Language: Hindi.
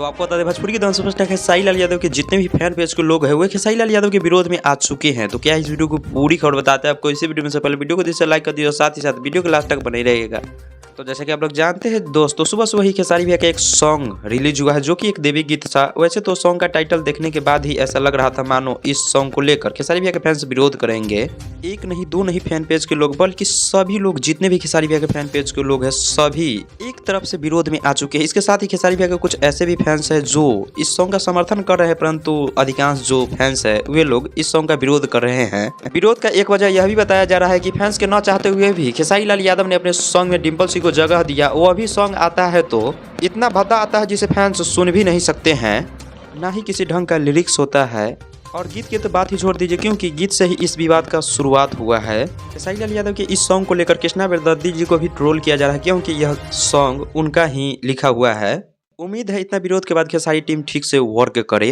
तो आपको बता दें भोजपुरी के डांस सुपरस्टार खेसारी लाल यादव के जितने भी फैन पेज के लोग हैं वो खेसारी लाल यादव के विरोध में आ चुके हैं। तो क्या इस वीडियो को पूरी खबर बताते हैं आपको। इसी वीडियो में से पहले वीडियो को दिल से लाइक कर दिए और साथ ही साथ वीडियो के लास्ट तक बने रहेगा। तो जैसे कि आप लोग जानते हैं दोस्तों, सुबह सुबह ही खेसारी भैया का एक सॉन्ग रिलीज हुआ है जो कि एक देवी गीत था। वैसे तो सॉन्ग का टाइटल देखने के बाद ही ऐसा लग रहा था मानो इस सॉन्ग को लेकर खेसारी भैया के फैंस विरोध करेंगे। एक नहीं दो नहीं फैन पेज के लोग बल्कि सभी लोग, जितने भी खेसारी भैया के फैन पेज के लोग हैं सभी एक तरफ से विरोध में आ चुके हैं। इसके साथ ही खेसारी भैया के कुछ ऐसे भी फैंस हैं जो इस सॉन्ग का समर्थन कर रहे हैं, परंतु अधिकांश जो फैंस है वे लोग इस सॉन्ग का विरोध कर रहे हैं। विरोध का एक वजह यह भी बताया जा रहा है कि फैंस के न चाहते हुए भी खेसारी लाल यादव ने अपने सॉन्ग में डिम्पल सिंह को जगह दिया। वो भी सॉन्ग आता है तो इतना भद्दा आता है जिसे फैंस सुन भी नहीं सकते हैं, ना ही किसी ढंग का लिरिक्स होता है। और गीत की तो बात ही छोड़ दीजिए क्योंकि गीत से ही इस विवाद का शुरुआत हुआ है। खेसारी लाल यादव के इस सॉन्ग को लेकर कृष्णा बेदर्दी जी को भी ट्रोल किया जा रहा है क्योंकि यह सॉन्ग उनका ही लिखा हुआ है। उम्मीद है इतना विरोध के बाद खेसारी टीम ठीक से वर्क करे।